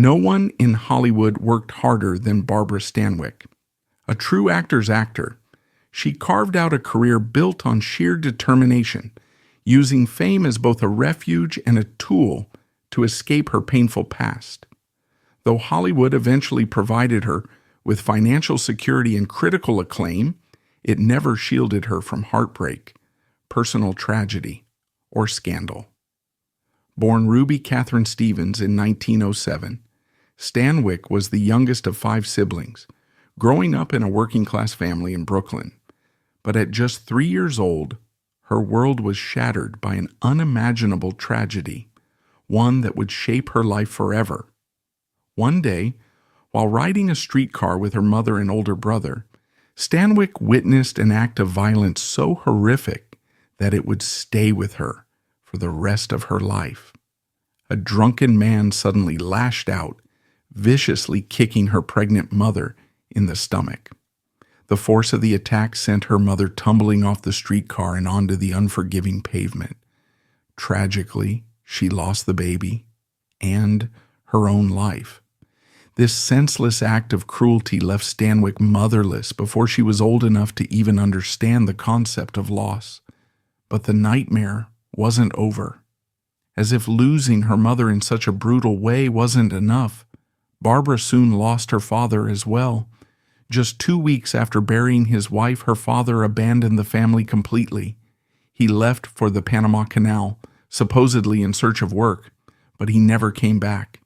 No one in Hollywood worked harder than Barbara Stanwyck. A true actor's actor, she carved out a career built on sheer determination, using fame as both a refuge and a tool to escape her painful past. Though Hollywood eventually provided her with financial security and critical acclaim, it never shielded her from heartbreak, personal tragedy, or scandal. Born Ruby Catherine Stevens in 1907, Stanwyck was the youngest of 5 siblings, growing up in a working-class family in Brooklyn. But at just 3 years old, her world was shattered by an unimaginable tragedy, one that would shape her life forever. One day, while riding a streetcar with her mother and older brother, Stanwyck witnessed an act of violence so horrific that it would stay with her for the rest of her life. A drunken man suddenly lashed out, viciously kicking her pregnant mother in the stomach. The force of the attack sent her mother tumbling off the streetcar and onto the unforgiving pavement. Tragically, she lost the baby and her own life. This senseless act of cruelty left Stanwyck motherless before she was old enough to even understand the concept of loss. But the nightmare wasn't over. As if losing her mother in such a brutal way wasn't enough, Barbara soon lost her father as well. Just 2 weeks after burying his wife, her father abandoned the family completely. He left for the Panama Canal, supposedly in search of work, but he never came back.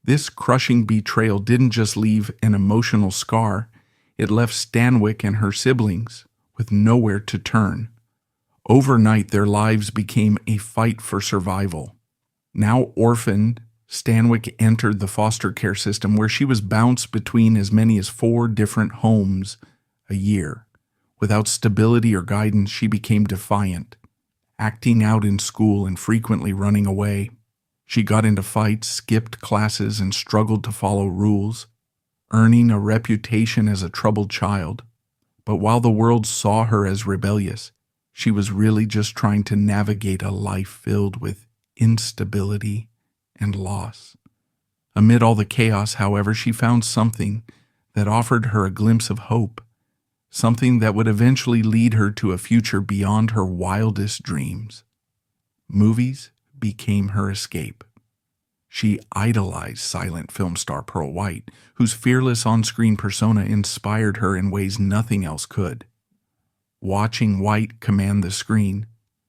This crushing betrayal didn't just leave an emotional scar, it left Stanwyck and her siblings with nowhere to turn. Overnight, their lives became a fight for survival. Now orphaned, Stanwyck entered the foster care system where she was bounced between as many as 4 different homes a year. Without stability or guidance, she became defiant, acting out in school and frequently running away. She got into fights, skipped classes, and struggled to follow rules, earning a reputation as a troubled child. But while the world saw her as rebellious, she was really just trying to navigate a life filled with instability and loss. Amid all the chaos, however, she found something that offered her a glimpse of hope, something that would eventually lead her to a future beyond her wildest dreams. Movies became her escape. She idolized silent film star Pearl White, whose fearless on-screen persona inspired her in ways nothing else could. Watching White command the screen,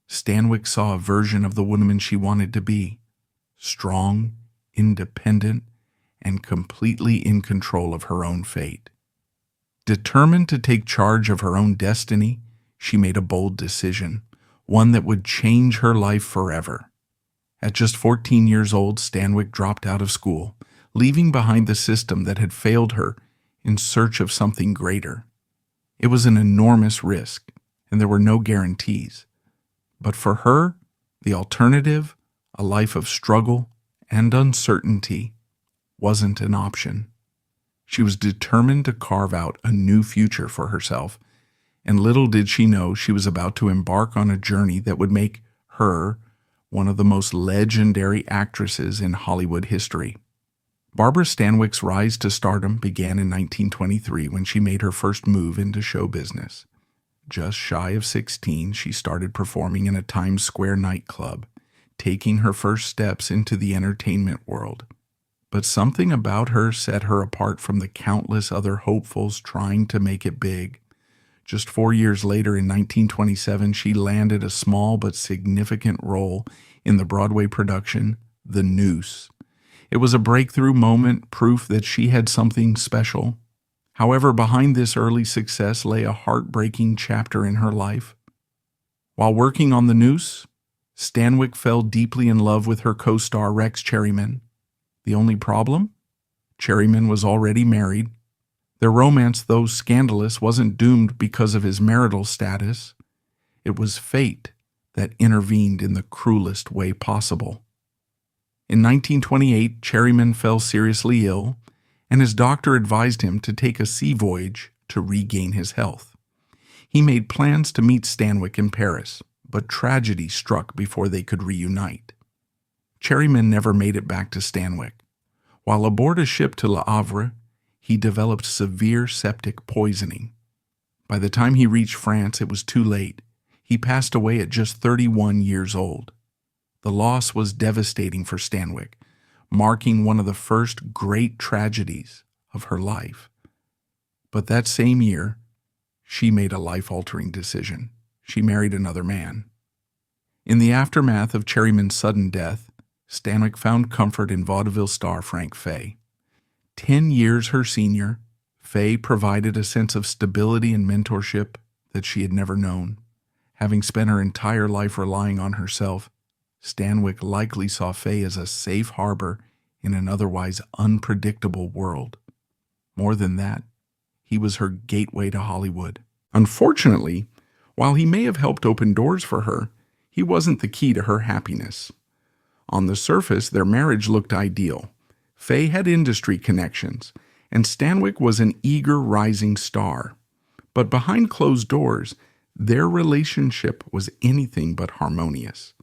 Stanwyck saw a version of the woman she wanted to be, strong, independent, and completely in control of her own fate. Determined to take charge of her own destiny, she made a bold decision, one that would change her life forever. At just 14 years old, Stanwyck dropped out of school, leaving behind the system that had failed her in search of something greater. It was an enormous risk, and there were no guarantees. But for her, the alternative, a life of struggle and uncertainty, wasn't an option. She was determined to carve out a new future for herself, and little did she know she was about to embark on a journey that would make her one of the most legendary actresses in Hollywood history. Barbara Stanwyck's rise to stardom began in 1923 when she made her first move into show business. Just shy of 16, she started performing in a Times Square nightclub, taking her first steps into the entertainment world. But something about her set her apart from the countless other hopefuls trying to make it big. Just 4 years later, in 1927, she landed a small but significant role in the Broadway production, The Noose. It was a breakthrough moment, proof that she had something special. However, behind this early success lay a heartbreaking chapter in her life. While working on The Noose, Stanwyck fell deeply in love with her co-star Rex Cherryman. The only problem? Cherryman was already married. Their romance, though scandalous, wasn't doomed because of his marital status. It was fate that intervened in the cruelest way possible. In 1928, Cherryman fell seriously ill, and his doctor advised him to take a sea voyage to regain his health. He made plans to meet Stanwyck in Paris, but tragedy struck before they could reunite. Cherryman never made it back to Stanwyck. While aboard a ship to Le Havre, he developed severe septic poisoning. By the time he reached France, it was too late. He passed away at just 31 years old. The loss was devastating for Stanwyck, marking one of the first great tragedies of her life. But that same year, she made a life-altering decision. She married another man. In the aftermath of Cherryman's sudden death, Stanwyck found comfort in vaudeville star Frank Fay. 10 years her senior, Fay provided a sense of stability and mentorship that she had never known. Having spent her entire life relying on herself, Stanwyck likely saw Fay as a safe harbor in an otherwise unpredictable world. More than that, he was her gateway to Hollywood. Unfortunately, while he may have helped open doors for her, he wasn't the key to her happiness. On the surface, their marriage looked ideal. Fay had industry connections, and Stanwyck was an eager rising star. But behind closed doors, their relationship was anything but harmonious.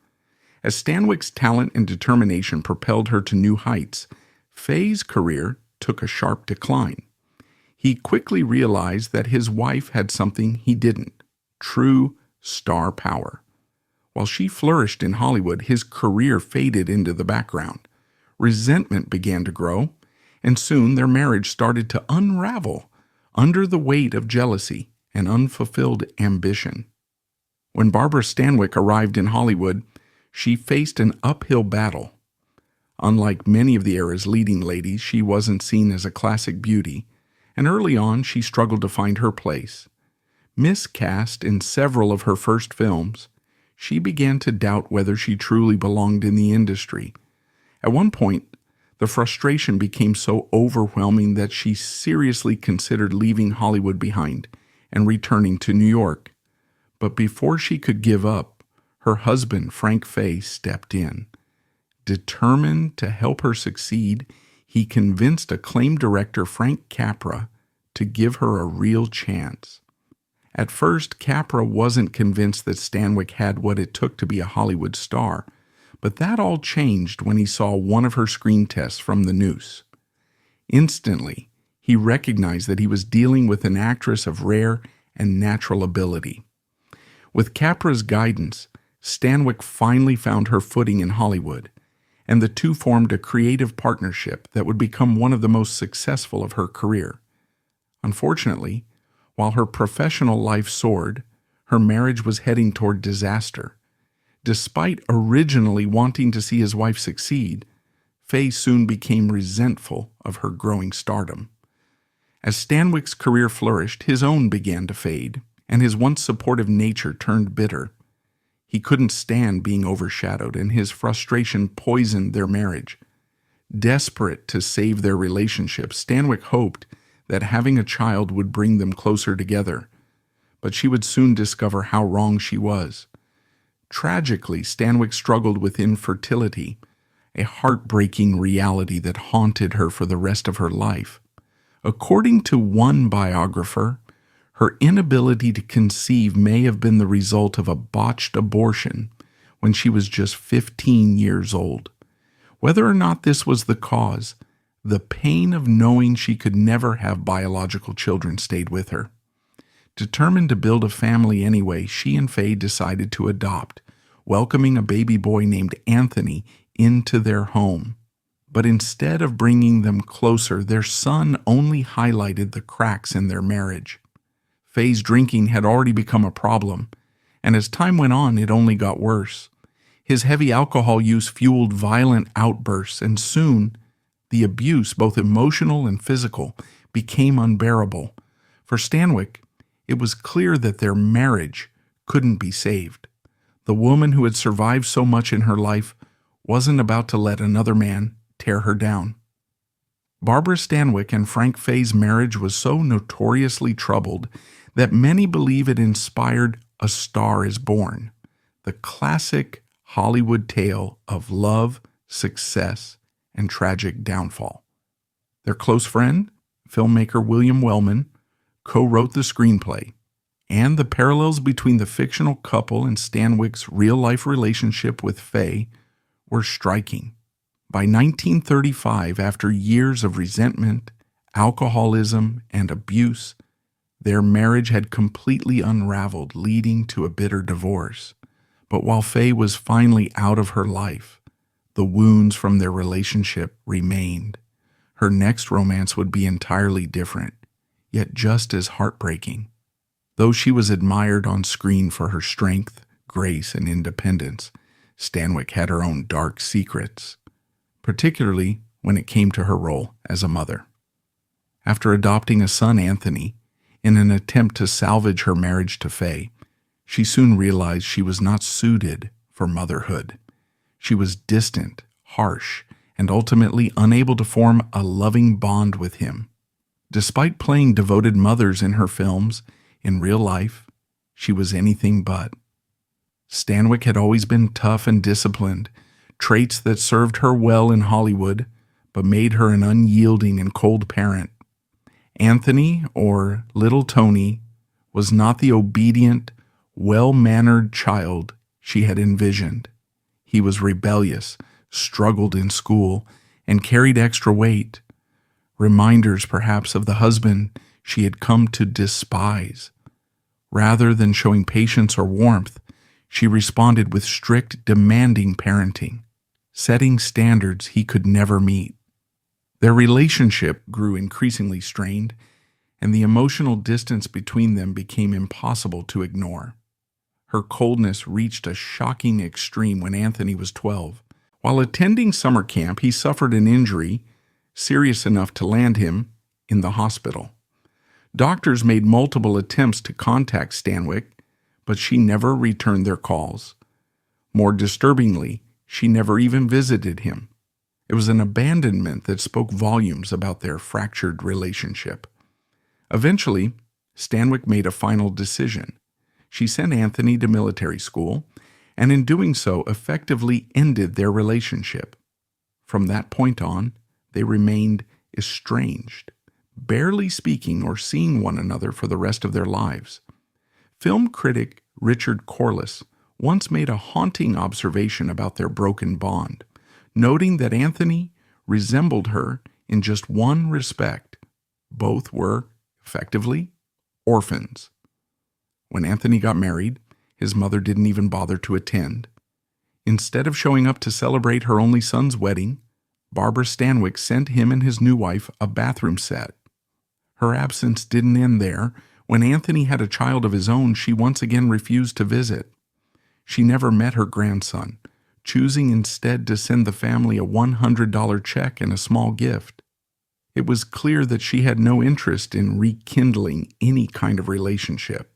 As Stanwyck's talent and determination propelled her to new heights, Fay's career took a sharp decline. He quickly realized that his wife had something he didn't: true star power. While she flourished in Hollywood, his career faded into the background. Resentment began to grow, and soon their marriage started to unravel under the weight of jealousy and unfulfilled ambition. When Barbara Stanwyck arrived in Hollywood, she faced an uphill battle. Unlike many of the era's leading ladies, she wasn't seen as a classic beauty, and early on she struggled to find her place. Miscast in several of her first films, she began to doubt whether she truly belonged in the industry. At one point, the frustration became so overwhelming that she seriously considered leaving Hollywood behind and returning to New York. But before she could give up, her husband, Frank Fay, stepped in. Determined to help her succeed, he convinced acclaimed director Frank Capra to give her a real chance. At first, Capra wasn't convinced that Stanwyck had what it took to be a Hollywood star, but that all changed when he saw one of her screen tests from The Noose. Instantly, he recognized that he was dealing with an actress of rare and natural ability. With Capra's guidance, Stanwyck finally found her footing in Hollywood, and the two formed a creative partnership that would become one of the most successful of her career. Unfortunately, while her professional life soared, her marriage was heading toward disaster. Despite originally wanting to see his wife succeed, Fay soon became resentful of her growing stardom. As Stanwyck's career flourished, his own began to fade, and his once supportive nature turned bitter. He couldn't stand being overshadowed, and his frustration poisoned their marriage. Desperate to save their relationship, Stanwyck hoped that having a child would bring them closer together, but she would soon discover how wrong she was. Tragically, Stanwyck struggled with infertility, a heartbreaking reality that haunted her for the rest of her life. According to one biographer, her inability to conceive may have been the result of a botched abortion when she was just 15 years old. Whether or not this was the cause, the pain of knowing she could never have biological children stayed with her. Determined to build a family anyway, she and Fay decided to adopt, welcoming a baby boy named Anthony into their home. But instead of bringing them closer, their son only highlighted the cracks in their marriage. Fay's drinking had already become a problem, and as time went on, it only got worse. His heavy alcohol use fueled violent outbursts, and soon, the abuse, both emotional and physical, became unbearable. For Stanwyck, it was clear that their marriage couldn't be saved. The woman who had survived so much in her life wasn't about to let another man tear her down. Barbara Stanwyck and Frank Fay's marriage was so notoriously troubled that many believe it inspired A Star is Born, the classic Hollywood tale of love, success, and tragic downfall. Their close friend, filmmaker William Wellman, co-wrote the screenplay, and the parallels between the fictional couple and Stanwyck's real-life relationship with Fay were striking. By 1935, after years of resentment, alcoholism, and abuse, their marriage had completely unraveled, leading to a bitter divorce. But while Faye was finally out of her life, the wounds from their relationship remained. Her next romance would be entirely different, yet just as heartbreaking. Though she was admired on screen for her strength, grace, and independence, Stanwyck had her own dark secrets, particularly when it came to her role as a mother. After adopting a son, Anthony, in an attempt to salvage her marriage to Faye, she soon realized she was not suited for motherhood. She was distant, harsh, and ultimately unable to form a loving bond with him. Despite playing devoted mothers in her films, in real life, she was anything but. Stanwyck had always been tough and disciplined, traits that served her well in Hollywood, but made her an unyielding and cold parent. Anthony, or Little Tony, was not the obedient, well-mannered child she had envisioned. He was rebellious, struggled in school, and carried extra weight, reminders perhaps of the husband she had come to despise. Rather than showing patience or warmth, she responded with strict, demanding parenting, setting standards he could never meet. Their relationship grew increasingly strained, and the emotional distance between them became impossible to ignore. Her coldness reached a shocking extreme when Anthony was 12. While attending summer camp, he suffered an injury serious enough to land him in the hospital. Doctors made multiple attempts to contact Stanwyck, but she never returned their calls. More disturbingly, she never even visited him. It was an abandonment that spoke volumes about their fractured relationship. Eventually, Stanwyck made a final decision. She sent Anthony to military school, and in doing so effectively ended their relationship. From that point on, they remained estranged, barely speaking or seeing one another for the rest of their lives. Film critic Richard Corliss once made a haunting observation about their broken bond, noting that Anthony resembled her in just one respect. Both were, effectively, orphans. When Anthony got married, his mother didn't even bother to attend. Instead of showing up to celebrate her only son's wedding, Barbara Stanwyck sent him and his new wife a bathroom set. Her absence didn't end there. When Anthony had a child of his own, she once again refused to visit. She never met her grandson, choosing instead to send the family a $100 check and a small gift. It was clear that she had no interest in rekindling any kind of relationship.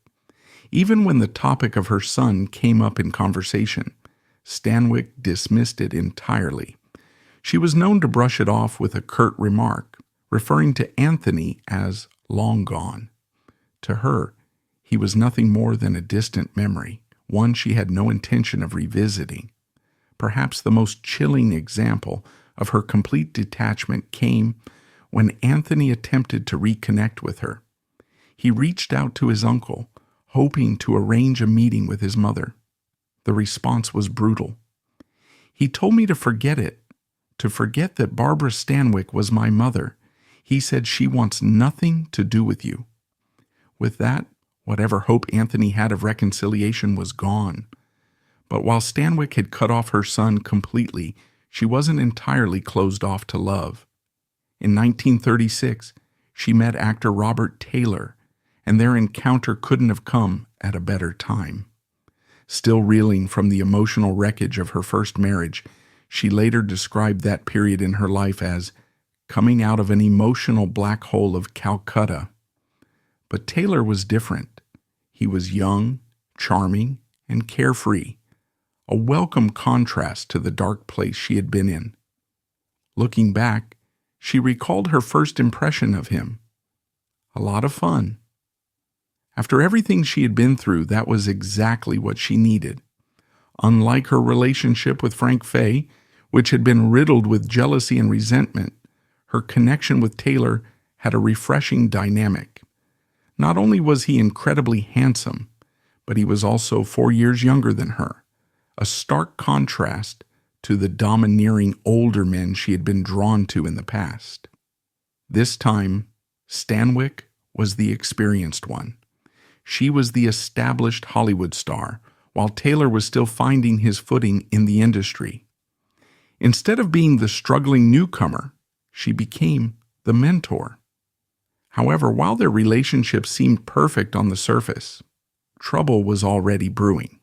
Even when the topic of her son came up in conversation, Stanwyck dismissed it entirely. She was known to brush it off with a curt remark, referring to Anthony as long gone. To her, he was nothing more than a distant memory, one she had no intention of revisiting. Perhaps the most chilling example of her complete detachment came when Anthony attempted to reconnect with her. He reached out to his uncle, hoping to arrange a meeting with his mother. The response was brutal. "He told me to forget it, to forget that Barbara Stanwyck was my mother. He said she wants nothing to do with you." With that, whatever hope Anthony had of reconciliation was gone. But while Stanwyck had cut off her son completely, she wasn't entirely closed off to love. In 1936, she met actor Robert Taylor, and their encounter couldn't have come at a better time. Still reeling from the emotional wreckage of her first marriage, she later described that period in her life as coming out of an emotional black hole of Calcutta. But Taylor was different. He was young, charming, and carefree, a welcome contrast to the dark place she had been in. Looking back, she recalled her first impression of him. A lot of fun. After everything she had been through, that was exactly what she needed. Unlike her relationship with Frank Fay, which had been riddled with jealousy and resentment, her connection with Taylor had a refreshing dynamic. Not only was he incredibly handsome, but he was also 4 years younger than her, a stark contrast to the domineering older men she had been drawn to in the past. This time, Stanwyck was the experienced one. She was the established Hollywood star, while Taylor was still finding his footing in the industry. Instead of being the struggling newcomer, she became the mentor. However, while their relationship seemed perfect on the surface, trouble was already brewing.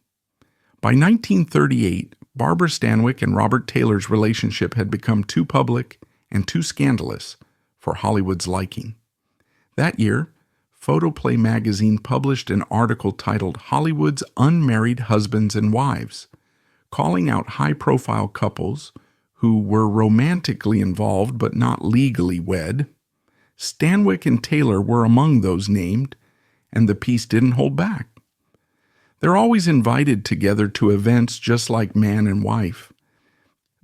By 1938, Barbara Stanwyck and Robert Taylor's relationship had become too public and too scandalous for Hollywood's liking. That year, Photoplay magazine published an article titled "Hollywood's Unmarried Husbands and Wives," calling out high-profile couples who were romantically involved but not legally wed. Stanwyck and Taylor were among those named, and the piece didn't hold back. They're always invited together to events just like man and wife.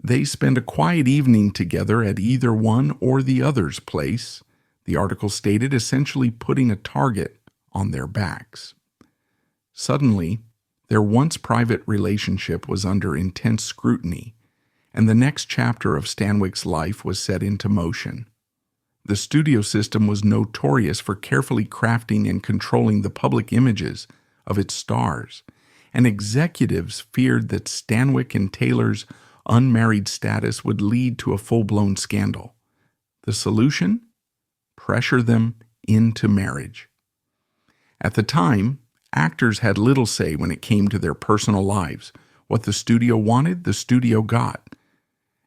They spend a quiet evening together at either one or the other's place, the article stated, essentially putting a target on their backs. Suddenly, their once private relationship was under intense scrutiny, and the next chapter of Stanwyck's life was set into motion. The studio system was notorious for carefully crafting and controlling the public images of its stars, and executives feared that Stanwyck and Taylor's unmarried status would lead to a full-blown scandal. The solution? Pressure them into marriage. At the time, actors had little say when it came to their personal lives. What the studio wanted, the studio got.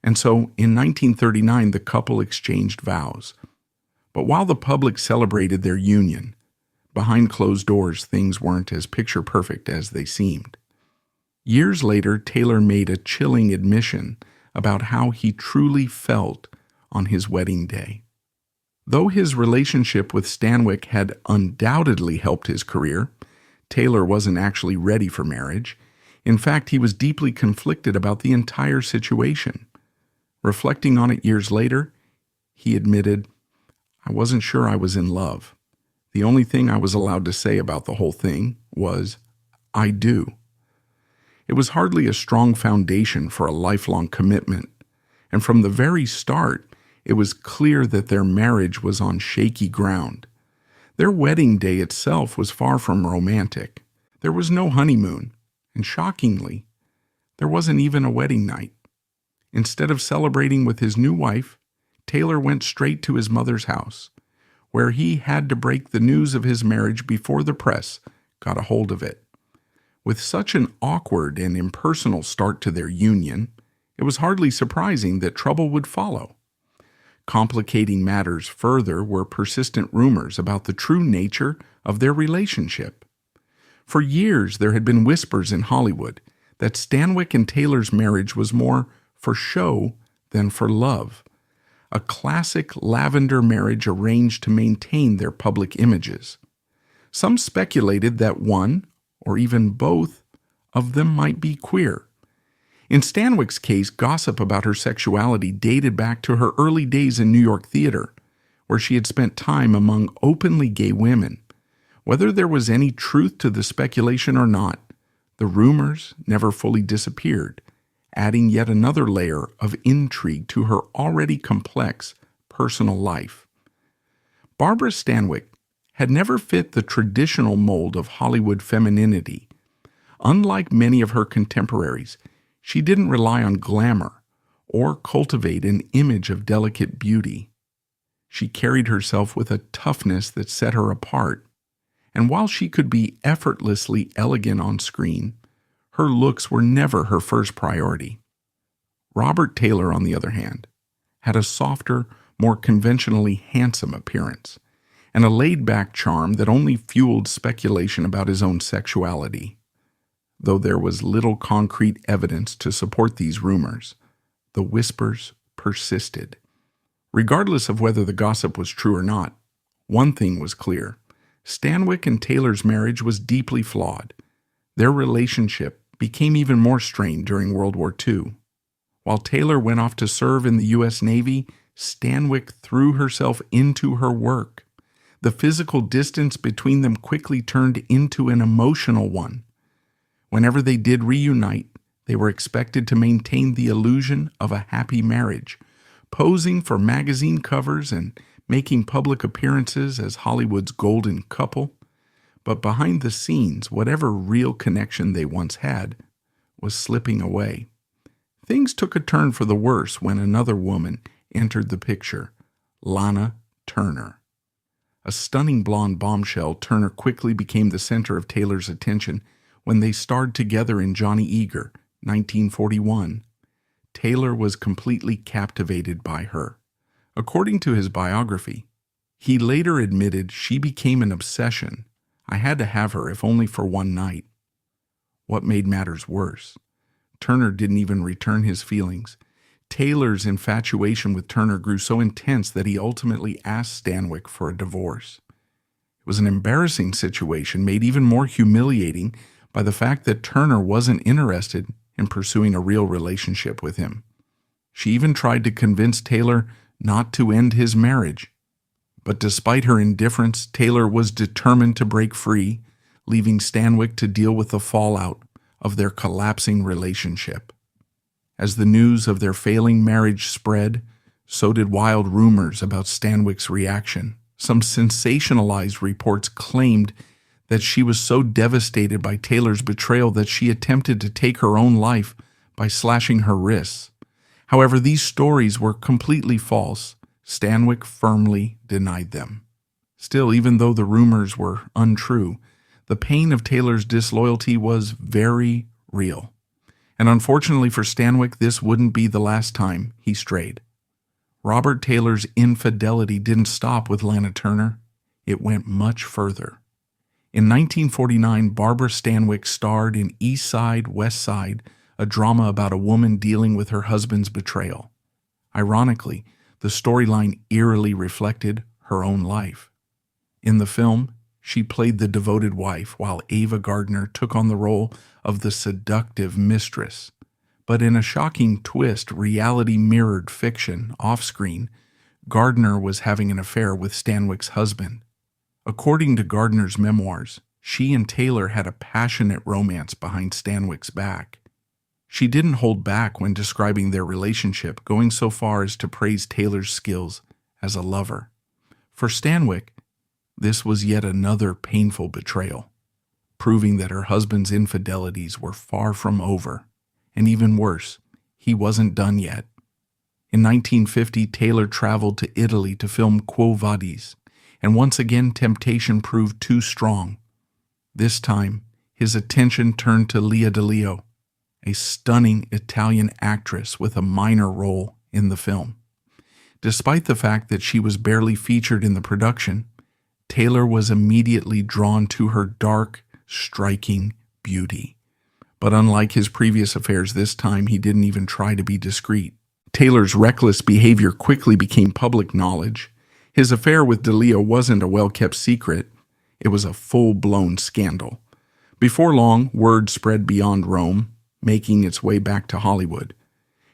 And so, in 1939, the couple exchanged vows. But while the public celebrated their union, behind closed doors, things weren't as picture-perfect as they seemed. Years later, Taylor made a chilling admission about how he truly felt on his wedding day. Though his relationship with Stanwyck had undoubtedly helped his career, Taylor wasn't actually ready for marriage. In fact, he was deeply conflicted about the entire situation. Reflecting on it years later, he admitted, "I wasn't sure I was in love. The only thing I was allowed to say about the whole thing was, 'I do.'" It was hardly a strong foundation for a lifelong commitment, and from the very start, it was clear that their marriage was on shaky ground. Their wedding day itself was far from romantic. There was no honeymoon, and shockingly, there wasn't even a wedding night. Instead of celebrating with his new wife, Taylor went straight to his mother's house, where he had to break the news of his marriage before the press got a hold of it. With such an awkward and impersonal start to their union, it was hardly surprising that trouble would follow. Complicating matters further were persistent rumors about the true nature of their relationship. For years, there had been whispers in Hollywood that Stanwyck and Taylor's marriage was more for show than for love, a classic lavender marriage arranged to maintain their public images. Some speculated that one, or even both, of them might be queer. In Stanwyck's case, gossip about her sexuality dated back to her early days in New York theater, where she had spent time among openly gay women. Whether there was any truth to the speculation or not, the rumors never fully disappeared, adding yet another layer of intrigue to her already complex personal life. Barbara Stanwyck had never fit the traditional mold of Hollywood femininity. Unlike many of her contemporaries, she didn't rely on glamour or cultivate an image of delicate beauty. She carried herself with a toughness that set her apart, and while she could be effortlessly elegant on screen, her looks were never her first priority. Robert Taylor, on the other hand, had a softer, more conventionally handsome appearance, and a laid-back charm that only fueled speculation about his own sexuality. Though there was little concrete evidence to support these rumors, the whispers persisted. Regardless of whether the gossip was true or not, one thing was clear. Stanwyck and Taylor's marriage was deeply flawed. Their relationship became even more strained during World War II. While Taylor went off to serve in the U.S. Navy, Stanwyck threw herself into her work. The physical distance between them quickly turned into an emotional one. Whenever they did reunite, They were expected to maintain the illusion of a happy marriage, posing for magazine covers and making public appearances as Hollywood's golden couple. But behind the scenes, whatever real connection they once had was slipping away. Things took a turn for the worse when another woman entered the picture, Lana Turner. A stunning blonde bombshell, Turner quickly became the center of Taylor's attention when they starred together in Johnny Eager, 1941. Taylor was completely captivated by her. According to his biography, he later admitted, "She became an obsession. I had to have her, if only for one night." What made matters worse, Turner didn't even return his feelings. Taylor's infatuation with Turner grew so intense that he ultimately asked Stanwyck for a divorce. It was an embarrassing situation, made even more humiliating by the fact that Turner wasn't interested in pursuing a real relationship with him. She even tried to convince Taylor not to end his marriage. But despite her indifference, Taylor was determined to break free, leaving Stanwyck to deal with the fallout of their collapsing relationship. As the news of their failing marriage spread, so did wild rumors about Stanwyck's reaction. Some sensationalized reports claimed that she was so devastated by Taylor's betrayal that she attempted to take her own life by slashing her wrists. However, these stories were completely false. Stanwyck firmly denied them. Still, even though the rumors were untrue, the pain of Taylor's disloyalty was very real. And unfortunately for Stanwyck, this wouldn't be the last time he strayed. Robert Taylor's infidelity didn't stop with Lana Turner. It went much further. In 1949, Barbara Stanwyck starred in East Side, West Side, a drama about a woman dealing with her husband's betrayal. Ironically, the storyline eerily reflected her own life. In the film, she played the devoted wife, while Ava Gardner took on the role of the seductive mistress. But in a shocking twist, reality mirrored fiction. Off-screen, Gardner was having an affair with Stanwyck's husband. According to Gardner's memoirs, she and Taylor had a passionate romance behind Stanwyck's back. She didn't hold back when describing their relationship, going so far as to praise Taylor's skills as a lover. For Stanwyck, this was yet another painful betrayal, proving that her husband's infidelities were far from over. And even worse, he wasn't done yet. In 1950, Taylor traveled to Italy to film Quo Vadis, and once again temptation proved too strong. This time, his attention turned to Lea DeLeo, a stunning Italian actress with a minor role in the film. Despite the fact that she was barely featured in the production, Taylor was immediately drawn to her dark, striking beauty. But unlike his previous affairs, this time he didn't even try to be discreet. Taylor's reckless behavior quickly became public knowledge. His affair with DeLeo wasn't a well-kept secret. It was a full-blown scandal. Before long, word spread beyond Rome, making its way back to Hollywood.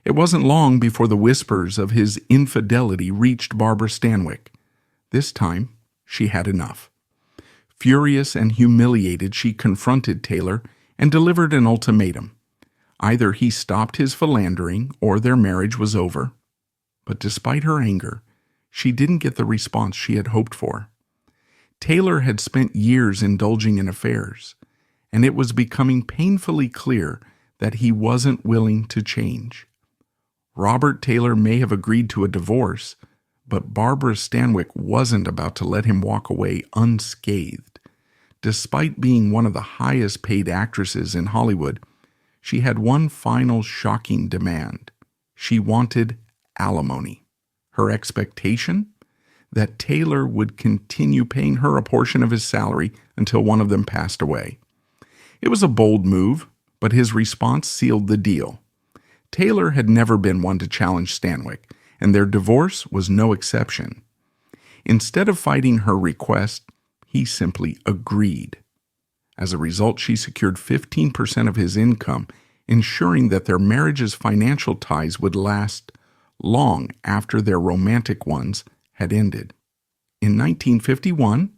It wasn't long before the whispers of his infidelity reached Barbara Stanwyck. This time, she had enough. Furious and humiliated, she confronted Taylor and delivered an ultimatum. Either he stopped his philandering or their marriage was over. But despite her anger, she didn't get the response she had hoped for. Taylor had spent years indulging in affairs, and it was becoming painfully clear that he wasn't willing to change. Robert Taylor may have agreed to a divorce, but Barbara Stanwyck wasn't about to let him walk away unscathed. Despite being one of the highest-paid actresses in Hollywood, she had one final shocking demand. She wanted alimony. Her expectation? That Taylor would continue paying her a portion of his salary until one of them passed away. It was a bold move, but his response sealed the deal. Taylor had never been one to challenge Stanwyck, and their divorce was no exception. Instead of fighting her request, he simply agreed. As a result, she secured 15% of his income, ensuring that their marriage's financial ties would last long after their romantic ones had ended. In 1951,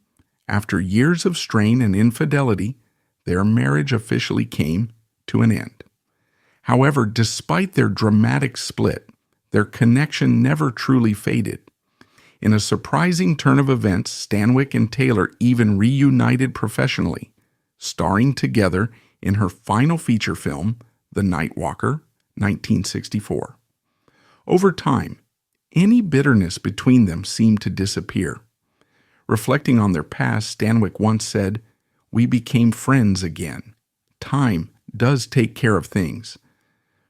after years of strain and infidelity, their marriage officially came to an end. However, despite their dramatic split, their connection never truly faded. In a surprising turn of events, Stanwyck and Taylor even reunited professionally, starring together in her final feature film, The Night Walker, 1964. Over time, any bitterness between them seemed to disappear. Reflecting on their past, Stanwyck once said, "We became friends again. Time does take care of things."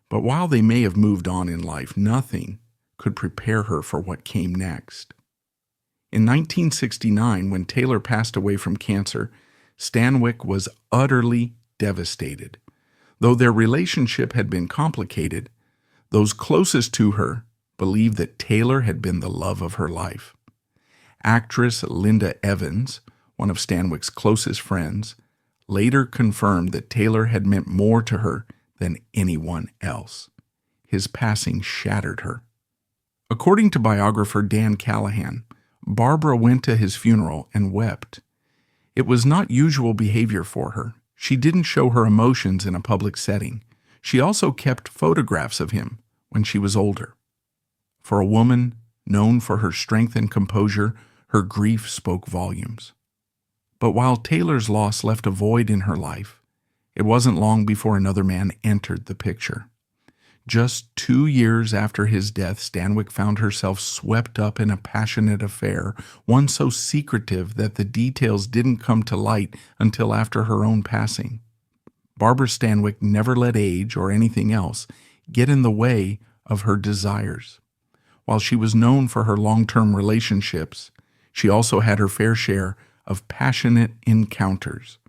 But while they may have moved on in life, nothing could prepare her for what came next. In 1969, when Taylor passed away from cancer, Stanwyck was utterly devastated. Though their relationship had been complicated, those closest to her believed that Taylor had been the love of her life. Actress Linda Evans, one of Stanwyck's closest friends, later confirmed that Taylor had meant more to her than anyone else. His passing shattered her. According to biographer Dan Callahan, Barbara went to his funeral and wept. It was not usual behavior for her. She didn't show her emotions in a public setting. She also kept photographs of him when she was older. For a woman known for her strength and composure, her grief spoke volumes. But while Taylor's loss left a void in her life, it wasn't long before another man entered the picture. Just 2 years after his death, Stanwyck found herself swept up in a passionate affair, one so secretive that the details didn't come to light until after her own passing. Barbara Stanwyck never let age or anything else get in the way of her desires. While she was known for her long-term relationships, she also had her fair share of passionate encounters.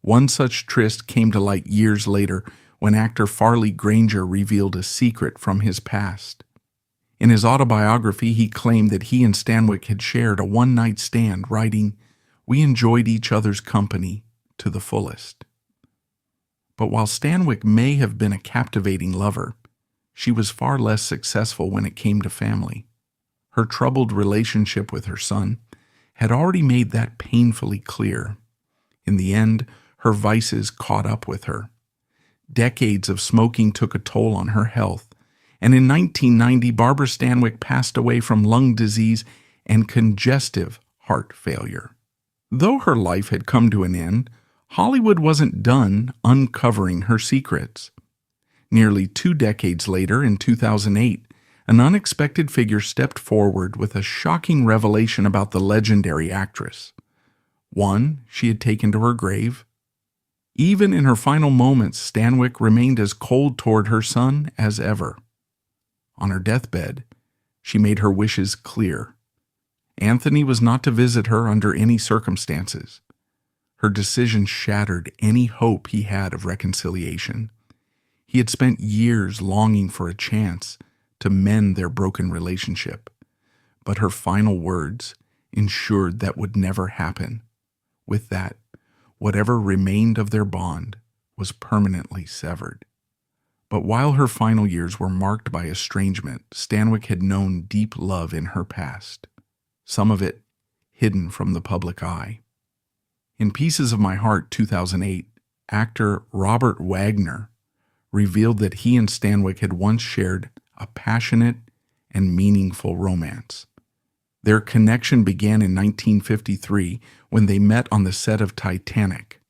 One such tryst came to light years later when actor Farley Granger revealed a secret from his past. In his autobiography, he claimed that he and Stanwyck had shared a one-night stand, writing, "We enjoyed each other's company to the fullest." But while Stanwyck may have been a captivating lover, she was far less successful when it came to family. Her troubled relationship with her son had already made that painfully clear. In the end, her vices caught up with her. Decades of smoking took a toll on her health, and in 1990, Barbara Stanwyck passed away from lung disease and congestive heart failure. Though her life had come to an end, Hollywood wasn't done uncovering her secrets. Nearly 2 decades later, in 2008, an unexpected figure stepped forward with a shocking revelation about the legendary actress. One she had taken to her grave. Even in her final moments, Stanwyck remained as cold toward her son as ever. On her deathbed, she made her wishes clear. Anthony was not to visit her under any circumstances. Her decision shattered any hope he had of reconciliation. He had spent years longing for a chance to mend their broken relationship, but her final words ensured that would never happen. With that, whatever remained of their bond was permanently severed. But while her final years were marked by estrangement, Stanwyck had known deep love in her past, some of it hidden from the public eye. In Pieces of My Heart, 2008, actor Robert Wagner revealed that he and Stanwyck had once shared a passionate and meaningful romance. Their connection began in 1953 when they met on the set of Titanic.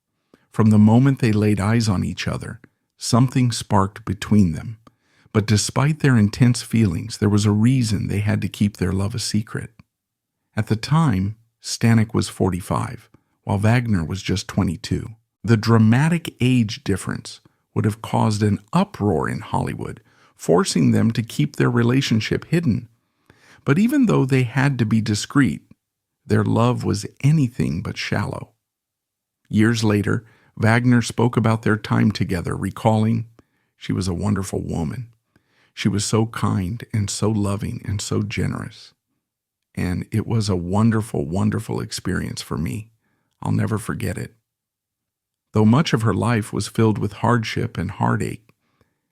From the moment they laid eyes on each other, something sparked between them. But despite their intense feelings, there was a reason they had to keep their love a secret. At the time, Stanwyck was 45, while Wagner was just 22. The dramatic age difference would have caused an uproar in Hollywood, forcing them to keep their relationship hidden. But even though they had to be discreet, their love was anything but shallow. Years later, Wagner spoke about their time together, recalling, "She was a wonderful woman. She was so kind and so loving and so generous. And it was a wonderful, wonderful experience for me. I'll never forget it." Though much of her life was filled with hardship and heartache,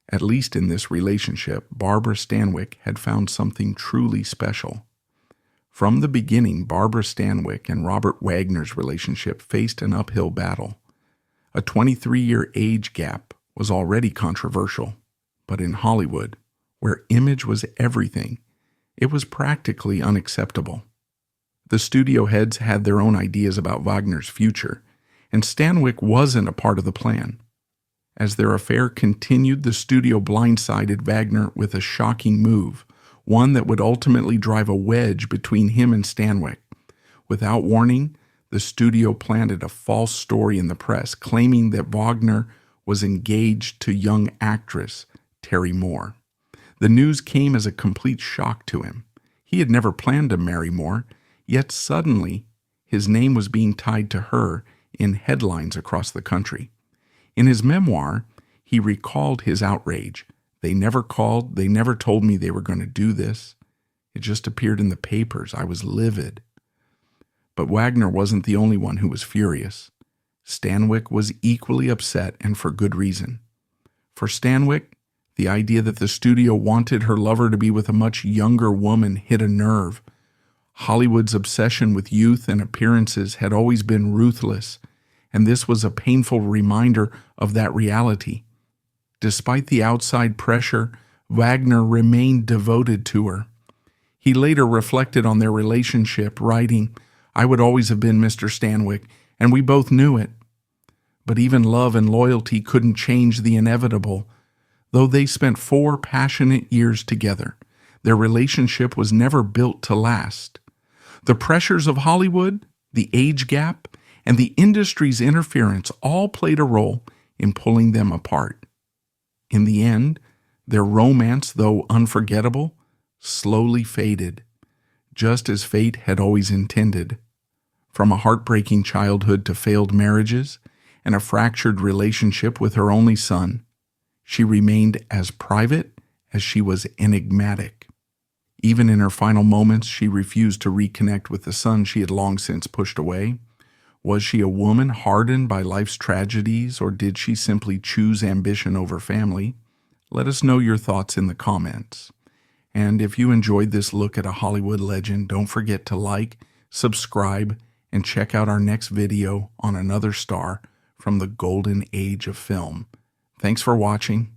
at least in this relationship, Barbara Stanwyck had found something truly special. From the beginning, Barbara Stanwyck and Robert Wagner's relationship faced an uphill battle. A 23-year age gap was already controversial. But in Hollywood, where image was everything, it was practically unacceptable. The studio heads had their own ideas about Wagner's future, and Stanwyck wasn't a part of the plan. As their affair continued, the studio blindsided Wagner with a shocking move, one that would ultimately drive a wedge between him and Stanwyck. Without warning, the studio planted a false story in the press, claiming that Wagner was engaged to young actress Terry Moore. The news came as a complete shock to him. He had never planned to marry Moore, yet suddenly his name was being tied to her in headlines across the country. In his memoir, he recalled his outrage. They never called, they never told me they were going to do this. It just appeared in the papers. I was livid. But Wagner wasn't the only one who was furious. Stanwyck was equally upset, and for good reason. For Stanwyck, the idea that the studio wanted her lover to be with a much younger woman hit a nerve. Hollywood's obsession with youth and appearances had always been ruthless, and this was a painful reminder of that reality. Despite the outside pressure, Wagner remained devoted to her. He later reflected on their relationship, writing, "I would always have been Mr. Stanwyck, and we both knew it. But even love and loyalty couldn't change the inevitable. Though they spent 4 passionate years together, their relationship was never built to last. The pressures of Hollywood, the age gap, and the industry's interference all played a role in pulling them apart. In the end, their romance, though unforgettable, slowly faded, just as fate had always intended. From a heartbreaking childhood to failed marriages and a fractured relationship with her only son, she remained as private as she was enigmatic. Even in her final moments, she refused to reconnect with the son she had long since pushed away. Was she a woman hardened by life's tragedies, or did she simply choose ambition over family? Let us know your thoughts in the comments. And if you enjoyed this look at a Hollywood legend, don't forget to like, subscribe, and check out our next video on another star from the golden age of film. Thanks for watching.